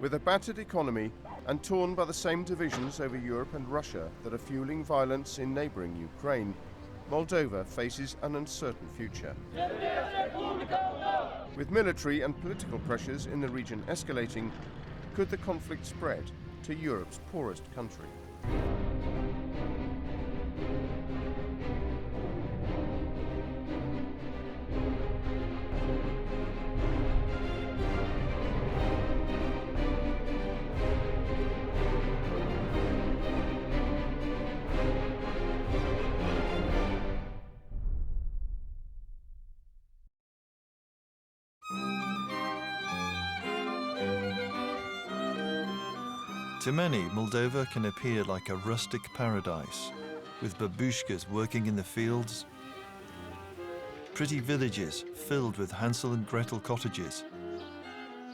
With a battered economy and torn by the same divisions over Europe and Russia that are fueling violence in neighbouring Ukraine, Moldova faces an uncertain future. With military and political pressures in the region escalating, could the conflict spread to Europe's poorest country? To many, Moldova can appear like a rustic paradise, with babushkas working in the fields, pretty villages filled with Hansel and Gretel cottages,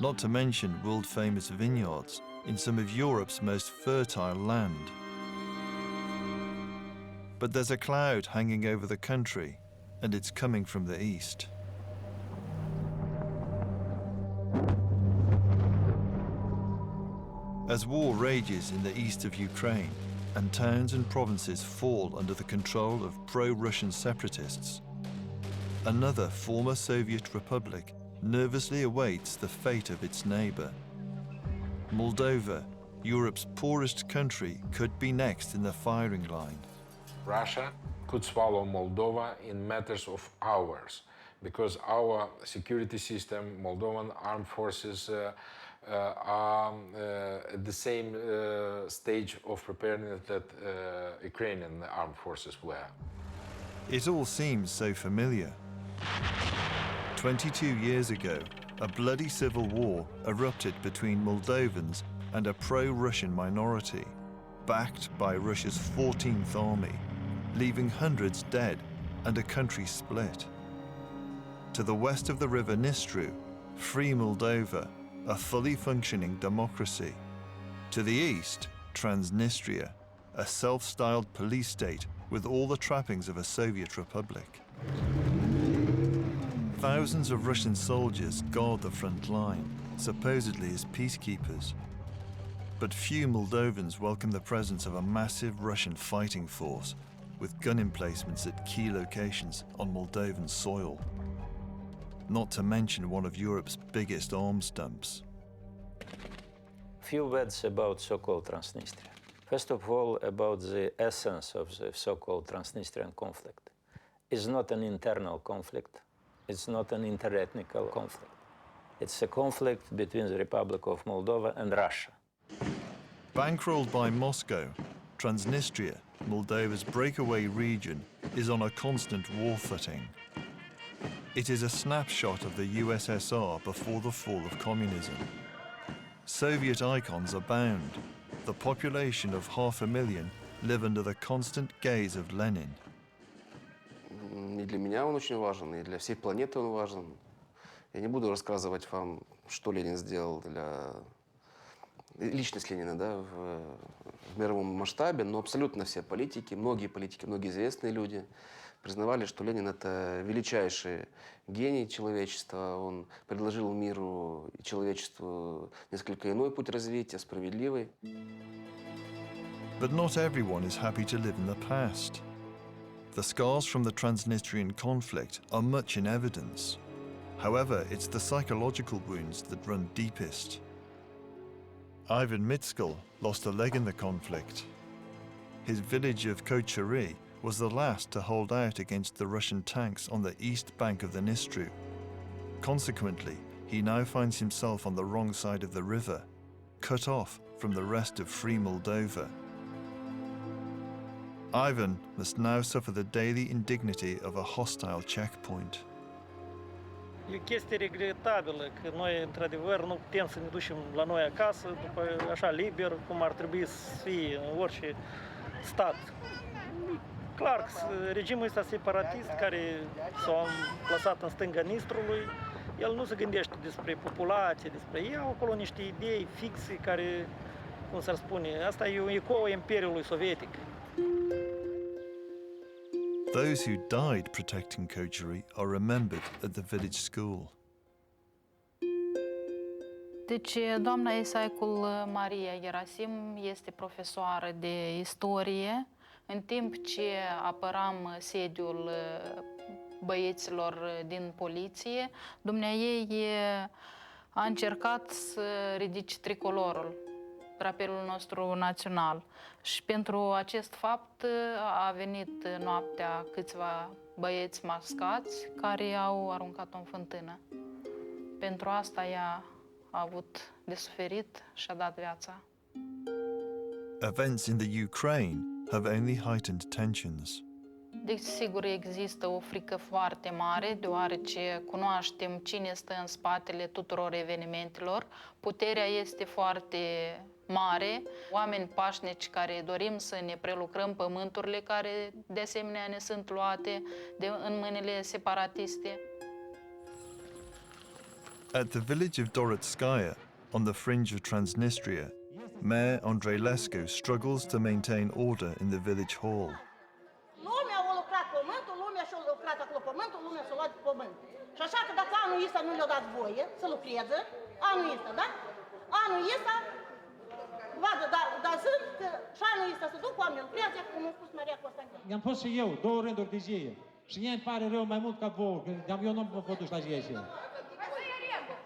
not to mention world-famous vineyards in some of Europe's most fertile land. But there's a cloud hanging over the country, and it's coming from the east. As war rages in the east of Ukraine and towns and provinces fall under the control of pro-Russian separatists, another former Soviet republic nervously awaits the fate of its neighbour. Moldova, Europe's poorest country, could be next in the firing line. Russia could swallow Moldova in matters of hours, because our security system, Moldovan armed forces, are at the same stage of preparedness that Ukrainian armed forces were. It all seems so familiar. 22 years ago, a bloody civil war erupted between Moldovans and a pro-Russian minority, backed by Russia's 14th Army, leaving hundreds dead and a country split. To the west of the river Dnistru, free Moldova, a fully functioning democracy. To the east, Transnistria, a self-styled police state with all the trappings of a Soviet republic. Thousands of Russian soldiers guard the front line, supposedly as peacekeepers. But few Moldovans welcome the presence of a massive Russian fighting force with gun emplacements at key locations on Moldovan soil. Not to mention one of Europe's biggest arms dumps. Few words about so-called Transnistria. First of all, about the essence of the so-called Transnistrian conflict. It's not an internal conflict. It's not an interethnical conflict. It's a conflict between the Republic of Moldova and Russia. Bankrolled by Moscow, Transnistria, Moldova's breakaway region, is on a constant war footing. It is a snapshot of the USSR before the fall of communism. Soviet icons abound. The population of 500,000 live under the constant gaze of Lenin. И для меня он очень важен, и для всей планеты он важен. Я не буду рассказывать вам, что Ленин сделал для... Личность Ленина, да, в мировом масштабе, но абсолютно все политики, многие известные люди признавали, что Ленин – это величайший гений человечества. Он предложил миру и человечеству несколько иной путь развития, справедливый. But not everyone is happy to live in the past. The scars from the Transnistrian conflict are much in evidence. However, it's the psychological wounds that run deepest. Ivan MITSKUL lost a leg in the conflict. His village of Kochari was the last to hold out against the Russian tanks on the east bank of the Dnistru. Consequently, he now finds himself on the wrong side of the river, cut off from the rest of free Moldova. Ivan must now suffer the daily indignity of a hostile checkpoint. E o chestie regretabilă că noi, într-adevăr, nu putem să ne ducem la noi acasă, după așa liber, cum ar trebui să fie în orice stat. Clar că regimul ăsta separatist, care s-a plasat în stânga Dnistrului, el nu se gândește despre populație, despre ei au acolo niște idei fixe care, cum s-ar spune, asta e un ecou Imperiului Sovietic. Those who died protecting Kochari are remembered at the village school. Deci, doamna Isacul Maria Gerasim este profesoară de istorie, în timp ce apăram sediul băieților din poliție, dumneaei a încercat să ridice tricolorul, drapelul nostru național. Și pentru acest fapt a venit noaptea câțiva băieți mascați care au aruncat-o în fântână. Pentru asta ea a avut de suferit și a dat viața. Events in the Ukraine have only heightened tensions. Deci, sigur, există o frică foarte mare, deoarece cunoaștem cine stă în spatele tuturor evenimentelor. Puterea este foarte mare, oameni pașnici care dorim să ne prelucrăm pământurile care, de asemenea, ne sunt luate în mâinile separatiste. At the village of Dorotskaya, on the fringe of Transnistria, Mayor Andrei LESCO struggles to maintain order in the village hall. Lumea a lucrat pământul, lumea și-a lucrat acolo pământul, lumea s-a luat pământ. Și așa că dacă anul ăsta nu le-a dat voie să lucreze, anul ăsta, da? Anul ăsta, vadă, dar sunt că și anul ăsta se duc oameni, lucrează, cum a spus Maria Constantin. I-am pus și eu 2 rânduri de zie. Și mie îmi pare rău mai mult ca vouă, că eu nu mă pot duce la zie.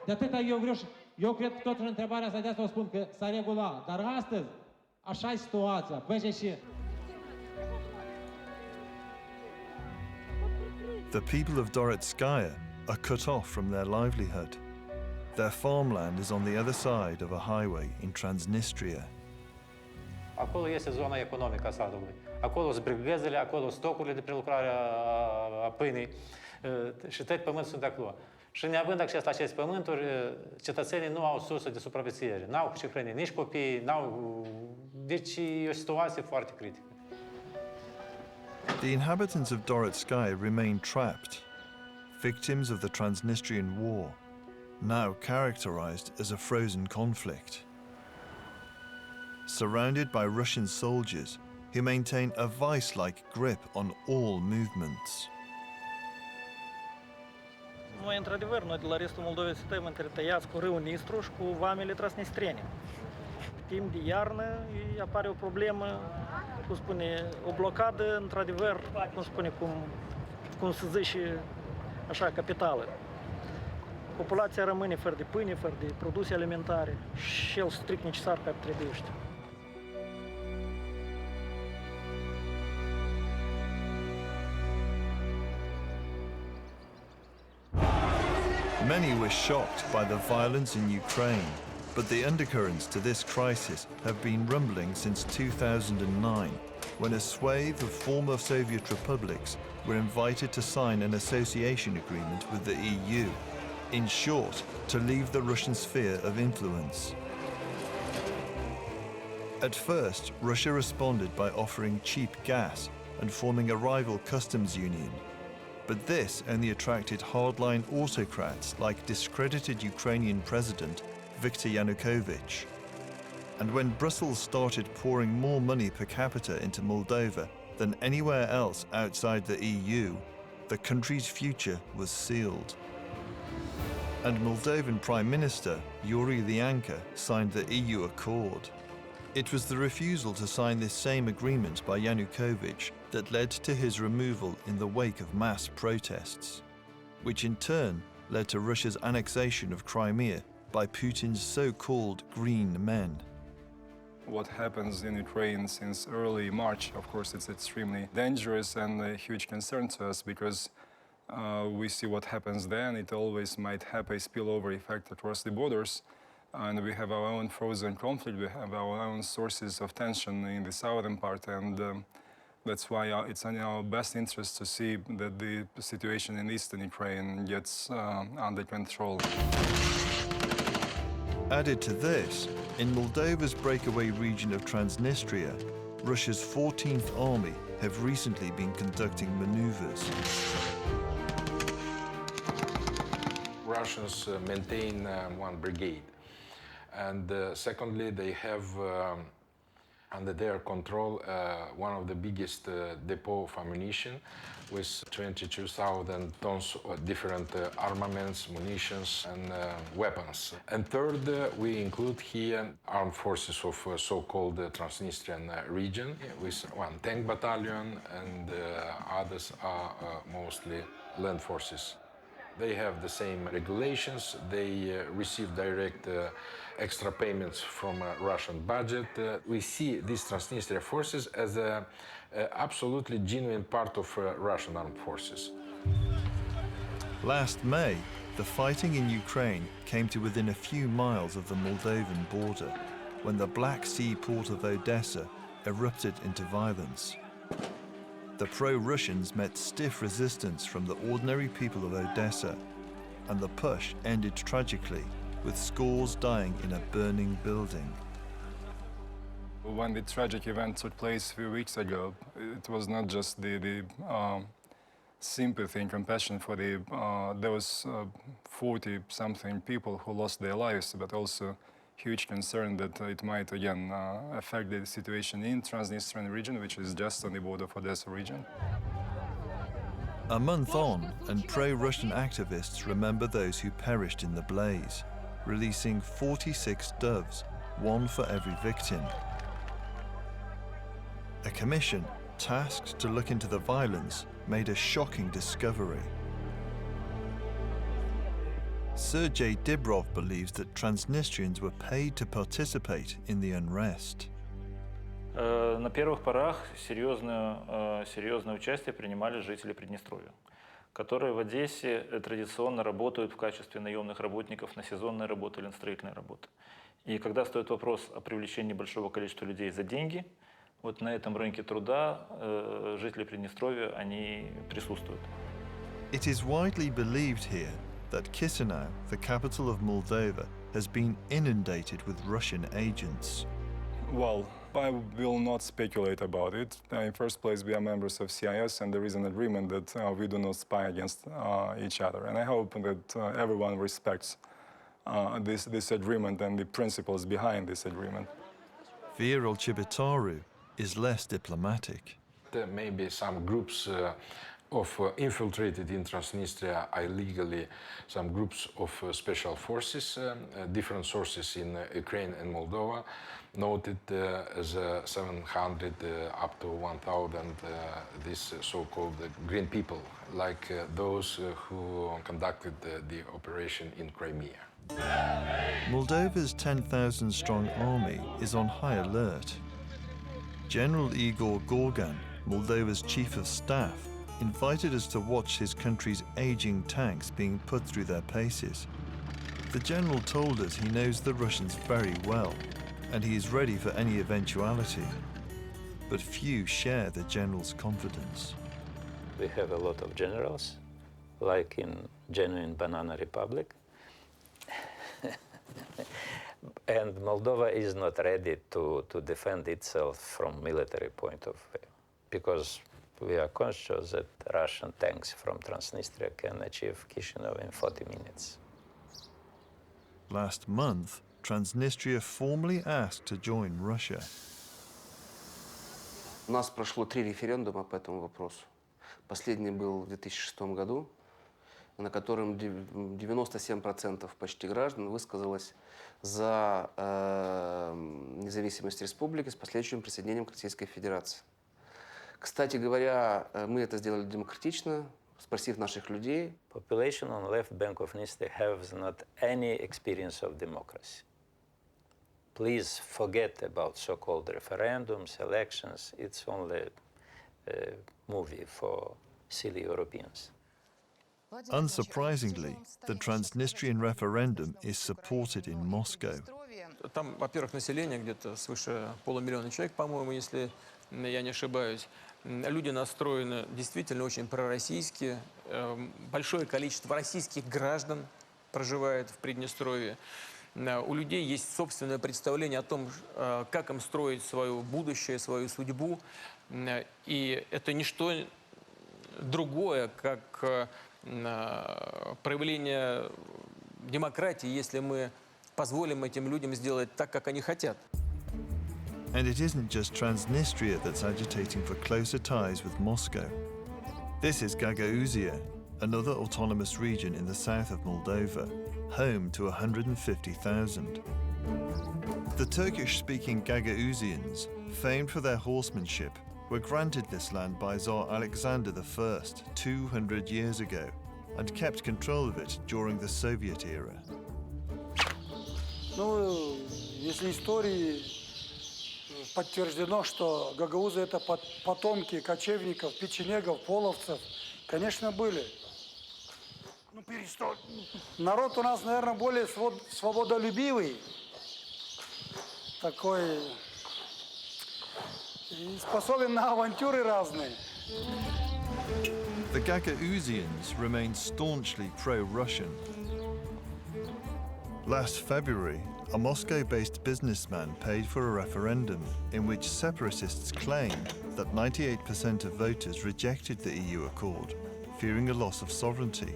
De atâta eu vreau și eu cred că tot în întrebarea asta de asta o spun că s-a regulat. Dar astăzi, așa e situația. Vezi și... The people of Dorotskaya are cut off from their livelihood. Their farmland is on the other side of a highway in Transnistria. Acolo este zona economică a satului. Acolo sunt brigăzile, acolo sunt stocurile de prelucrare a pâinii și tot pământul sunt acolo. Și neavând acces la aceste pământuri, cetățenii nu au sursă de supraviețuire. N-au cu ce hrăni nici copii, deci e o situație foarte critică. The inhabitants of Dorotskaya remain trapped, victims of the Transnistrian war, now characterized as a frozen conflict. Surrounded by Russian soldiers who maintain a vice-like grip on all movements. Noi, într-adevăr, noi de la restul Moldovei suntem întretăiați cu râul Nistru și cu vamele transnistriene. Timp de iarnă apare o problemă, cum spune, o blocadă, într-adevăr, cum se zice, așa, capitală. Populația rămâne fără de pâine, fără de produse alimentare și el strict necesar care trebuiește. Many were shocked by the violence in Ukraine, but the undercurrents to this crisis have been rumbling since 2009, when a swathe of former Soviet republics were invited to sign an association agreement with the EU, in short, to leave the Russian sphere of influence. At first, Russia responded by offering cheap gas and forming a rival customs union. But this only attracted hardline autocrats like discredited Ukrainian President Viktor Yanukovych. And when Brussels started pouring more money per capita into Moldova than anywhere else outside the EU, the country's future was sealed. And Moldovan Prime Minister AURELIA signed the EU accord. It was the refusal to sign this same agreement by Yanukovych that led to his removal in the wake of mass protests, which in turn led to Russia's annexation of Crimea by Putin's so-called green men. What happens in Ukraine since early March, of course, it's extremely dangerous and a huge concern to us because we see what happens then. It always might have a spillover effect across the borders. And we have our own frozen conflict, we have our own sources of tension in the southern part, and that's why it's in our best interest to see that the situation in eastern Ukraine gets under control. Added to this, in Moldova's breakaway region of Transnistria, Russia's 14th Army have recently been conducting maneuvers. Russians maintain one brigade. And secondly, they have Under their control, one of the biggest depot of ammunition with 22,000 tons of different armaments, munitions and weapons. And third, we include here armed forces of so-called Transnistrian region with one tank battalion, and others are mostly land forces. They have the same regulations, they receive direct extra payments from Russian budget. We see these Transnistria forces as an absolutely genuine part of Russian armed forces. Last May, the fighting in Ukraine came to within a few miles of the Moldovan border when the Black Sea port of Odessa erupted into violence. The pro-Russians met stiff resistance from the ordinary people of Odessa, and the push ended tragically, with scores dying in a burning building. When the tragic event took place a few weeks ago, it was not just the sympathy and compassion for those 40-something people who lost their lives, but also huge concern that it might again affect the situation in Transnistrian region, which is just on the border of Odessa region. A month on, and pro-Russian activists remember those who perished in the blaze, releasing 46 doves, one for every victim. A commission tasked to look into the violence made a shocking discovery. Sergei Dibrov believes that Transnistrians were paid to participate in the unrest. На первых порах серьезное участие принимали жители Приднестровья, которые в Одессе традиционно работают в качестве наемных работников на сезонные работы или на строительные работы. И когда стоит вопрос о привлечении большого количества людей за деньги, вот на этом рынке труда жители Приднестровья, они присутствуют. It is widely believed here that Chisinau, the capital of Moldova, has been inundated with Russian agents. Well, I will not speculate about it. In first place, we are members of CIS, and there is an agreement that we do not spy against each other. And I hope that everyone respects this agreement and the principles behind this agreement. Viorel Chibitaru is less diplomatic. There may be some groups of infiltrated in Transnistria illegally, some groups of special forces. Different sources in Ukraine and Moldova noted as 700 up to 1,000 these so-called green people, like those who conducted the operation in Crimea. Moldova's 10,000-strong army is on high alert. General Igor Gorgan, Moldova's chief of staff, invited us to watch his country's aging tanks being put through their paces. The general told us he knows the Russians very well, and he is ready for any eventuality. But few share the general's confidence. We have a lot of generals, like in genuine Banana Republic. And Moldova is not ready to defend itself from military point of view, because we are conscious that Russian tanks from Transnistria can achieve Chisinau in 40 minutes. Last month, Transnistria formally asked to join Russia. У нас прошло 3 референдума по этому вопросу. Последний был в 2006 году, на котором 97% почти граждан высказалось за независимость республики с последующим присоединением к Российской Федерации. Кстати говоря, мы это сделали демократично, спросив наших людей. Population on left bank of Dniester has not any experience of democracy. Please forget about so-called referendums, elections. It's only a movie for silly Europeans. Unsurprisingly, the Transnistrian referendum is supported in Moscow. Там, во-первых, население где-то свыше полумиллиона человек, по-моему, если я не ошибаюсь. Люди настроены действительно очень пророссийски. Большое количество российских граждан проживает в Приднестровье. У людей есть собственное представление о том, как им строить свое будущее, свою судьбу. И это не что другое, как проявление демократии, если мы позволим этим людям сделать так, как они хотят. And it isn't just Transnistria that's agitating for closer ties with Moscow. This is Gagauzia, another autonomous region in the south of Moldova, home to 150,000. The Turkish-speaking Gagauzians, famed for their horsemanship, were granted this land by Tsar Alexander I 200 years ago and kept control of it during the Soviet era. Ну, если истории подтверждено, что гагаузы это потомки кочевников, печенегов, половцев, конечно, были. Ну, народ у нас, наверное, более свободолюбивый, такой, и способен на авантюры разные. The Gagauzians remain staunchly pro-Russian. Last February, a Moscow-based businessman paid for a referendum in which separatists claimed that 98% of voters rejected the EU accord, fearing a loss of sovereignty,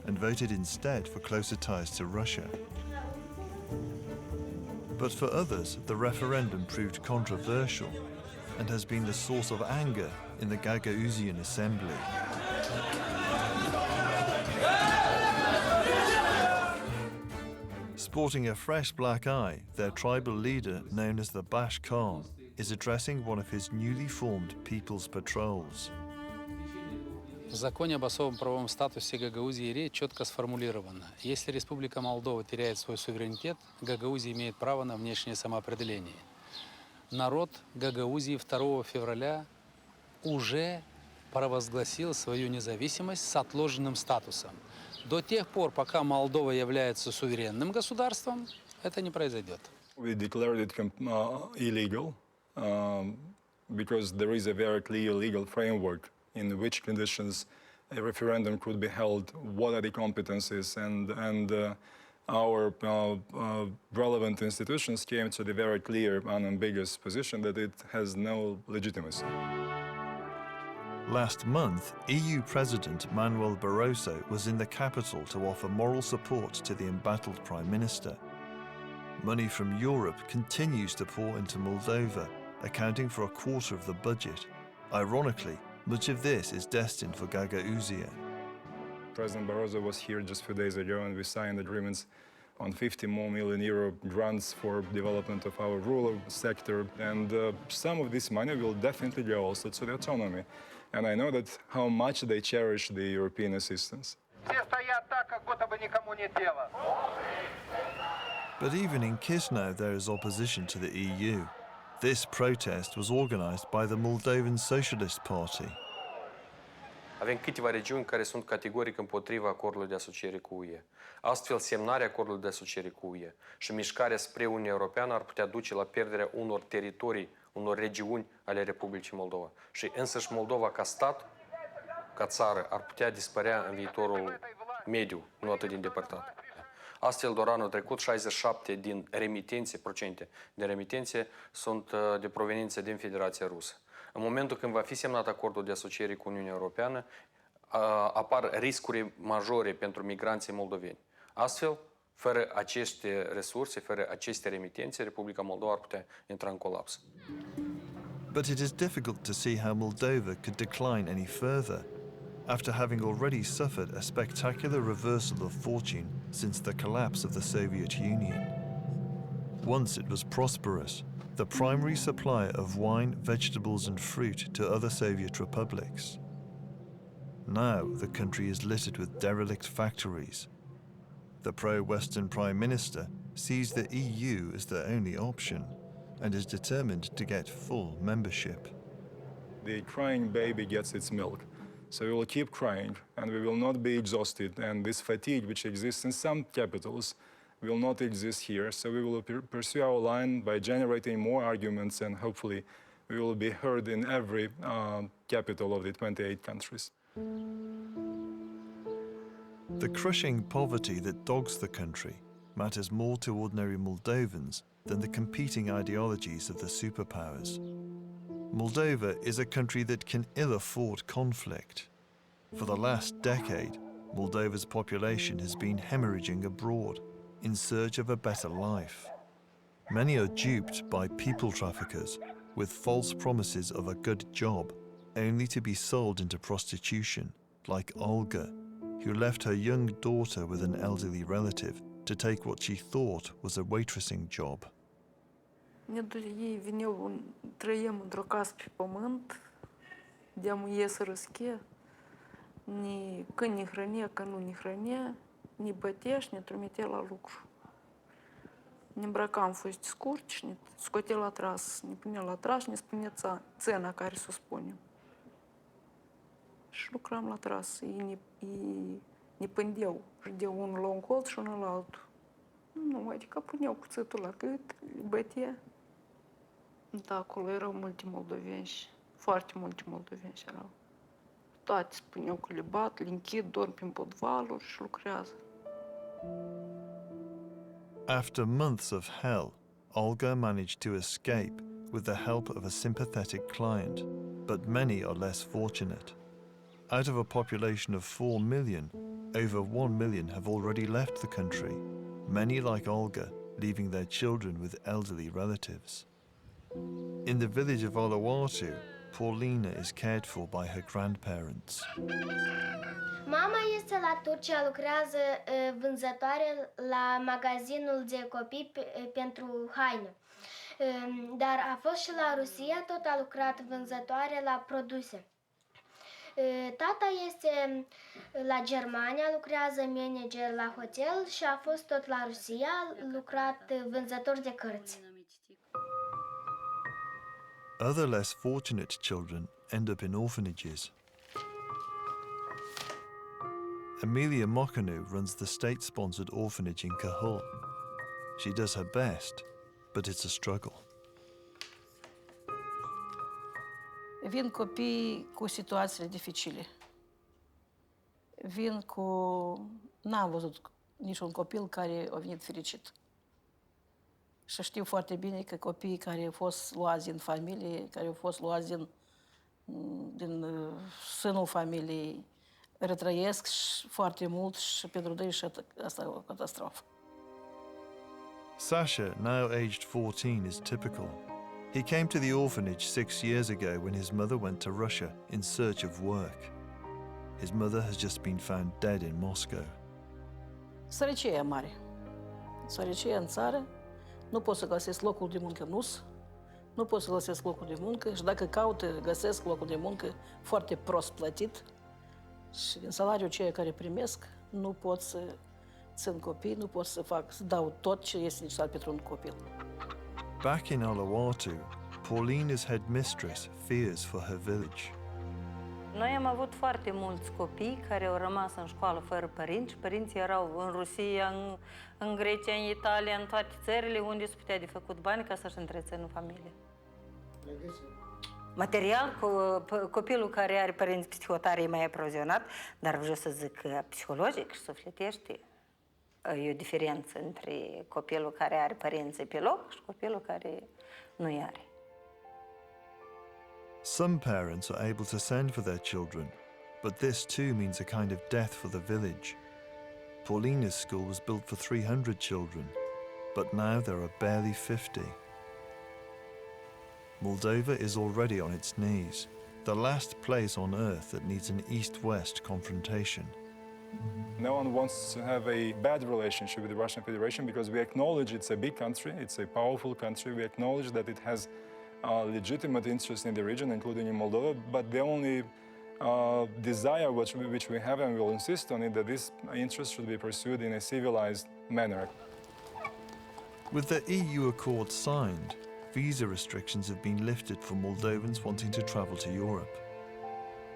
and voted instead for closer ties to Russia. But for others, the referendum proved controversial and has been the source of anger in the Gagauzian assembly. Sporting a fresh black eye, their tribal leader, known as the BASHKAN, is addressing one of his newly formed people's patrols. В законе об особом правовом статусе Гагаузии речь четко сформулировано. Если Республика Молдова теряет свой суверенитет, Гагаузия имеет право на внешнее самоопределение. Народ Гагаузии 2 февраля уже провозгласил свою независимость с отложенным статусом. До тех пор, пока Молдова является суверенным государством, это не произойдет. We declared it illegal because there is a very clear legal framework in which conditions a referendum could be held, what are the competencies, and our relevant institutions came to the very clear, unambiguous position that it has no legitimacy. Last month, EU President Manuel Barroso was in the capital to offer moral support to the embattled Prime Minister. Money from Europe continues to pour into Moldova, accounting for a quarter of the budget. Ironically, much of this is destined for Gagauzia. President Barroso was here just a few days ago, and we signed agreements on 50 more million euro grants for development of our rural sector. And some of this money will definitely go also to the autonomy. And I know that how much they cherish the European assistance. But even in Chisinau, there is opposition to the EU. This protest was organized by the Moldovan Socialist Party. Avem câteva regiuni care sunt categoric împotriva acordului de asociere cu UE. Astfel, semnarea acordului de asociere cu UE și mișcarea spre Uniunea Europeană ar putea duce la pierderea unor teritorii, unor regiuni ale Republicii Moldova. Și însăși Moldova ca stat, ca țară, ar putea dispărea în viitorul mediu, nu atât de îndepărtat. Astfel, doar anul trecut, 67% din remitențe sunt de proveniență din Federația Rusă. În momentul când va fi semnat acordul de asociere cu Uniunea Europeană, apar riscuri majore pentru migranții moldoveni. Astfel, fără aceste resurse, fără aceste remitențe, Republica Moldova ar putea intra în colaps. But it is difficult to see how Moldova could decline any further, after having already suffered a spectacular reversal of fortune since the collapse of the Soviet Union. Once it was prosperous, the primary supplier of wine, vegetables and fruit to other Soviet republics. Now the country is littered with derelict factories. The pro-Western Prime Minister sees the EU as the only option and is determined to get full membership. The crying baby gets its milk. So we will keep crying, and we will not be exhausted. And this fatigue, which exists in some capitals, will not exist here. So we will pursue our line by generating more arguments, and hopefully we will be heard in every capital of the 28 countries. The crushing poverty that dogs the country matters more to ordinary Moldovans than the competing ideologies of the superpowers. Moldova is a country that can ill afford conflict. For the last decade, Moldova's population has been hemorrhaging abroad in search of a better life. Many are duped by people traffickers with false promises of a good job, only to be sold into prostitution, like Olga, who left her young daughter with an elderly relative to take what she thought was a waitressing job. Ei veneau, trăiem într-o casă pe pământ, de-am ies răschie, când ne hrănea, când nu ne hrănea, ne bătea și ne trimitea la lucru. Ne îmbrăcam foști scurți și ne scotea la tras, ne punea la tras și ne spunea țena care să o spunem. Și lucram la tras, ei ne pândeau, și de unul la un colț și unul la altul. Nu, adică puneau cuțitul la gât, le bătea. Da, acolo erau multe moldoveni, foarte multe moldoveni erau. Toate spuneau că le bat, le închid, dorm prin podvaluri și lucrează. After months of hell, Olga managed to escape with the help of a sympathetic client, but many are less fortunate. Out of a population of 4 million, over 1 million have already left the country, many like Olga, leaving their children with elderly relatives. In the village of Uluwatu, Paulina is cared for by her grandparents. Mama este la Turcia, lucrează vânzătoare la magazinul de copii pentru haine. Dar a fost și la Rusia, tot a lucrat vânzătoare la produse. Tata este la Germania, lucrează manager la hotel și a fost tot la Rusia, lucrat vânzător de cărți. Other less fortunate children end up in orphanages. EMILIA MOCANU runs the state-sponsored orphanage in Cahul. She does her best, but it's a struggle. Vin copii cu situațiile dificile. Vin cu... N-am văzut niciun copil care a venit fericit. Și știu foarte bine că copiii care au fost luați din familie, care au fost luați din sânul familiei, retrăiesc foarte mult și pentru ei și asta e o catastrofă. Sasha, now aged 14, is typical. He came to the orphanage 6 years ago when his mother went to Russia in search of work. His mother has just been found dead in Moscow. Sărăcie mare. Sărăcie în țară. Nu pot să găsesc locul de muncă nu pot să găsesc locul de muncă și dacă caută, găsesc locul de muncă foarte prost plătit și din salariul ceea care primesc nu pot să țin copii, nu pot să dau tot ce este necesar pentru un copil. Back in Uluwatu, Paulina's headmistress fears for her village. Noi am avut foarte mulți copii care au rămas în școală fără părinți. Părinții erau în Rusia, în Grecia, în Italia, în toate țările unde se putea de făcut bani ca să-și întrețină familie. Material, copilul care are părinți psihotari e mai aprovizionat, dar vreau să zic că psihologic și sufletește e o diferență între copilul care are părinții pe loc și copilul care nu-i are. Some parents are able to send for their children, but this too means a kind of death for the village. Paulina's school was built for 300 children, but now there are barely 50. Moldova is already on its knees, the last place on earth that needs an east-west confrontation. No one wants to have a bad relationship with the Russian Federation because we acknowledge it's a big country, it's a powerful country, we acknowledge that it has legitimate interest in the region, including in Moldova, but the only desire which we have, and we'll insist on it, that this interest should be pursued in a civilized manner. With the EU accord signed, visa restrictions have been lifted for Moldovans wanting to travel to Europe.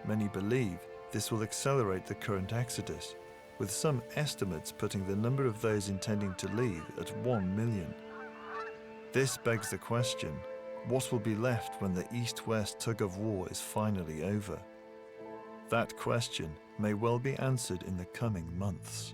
Many believe this will accelerate the current exodus, with some estimates putting the number of those intending to leave at 1 million. This begs the question, what will be left when the East-West tug-of-war is finally over? That question may well be answered in the coming months.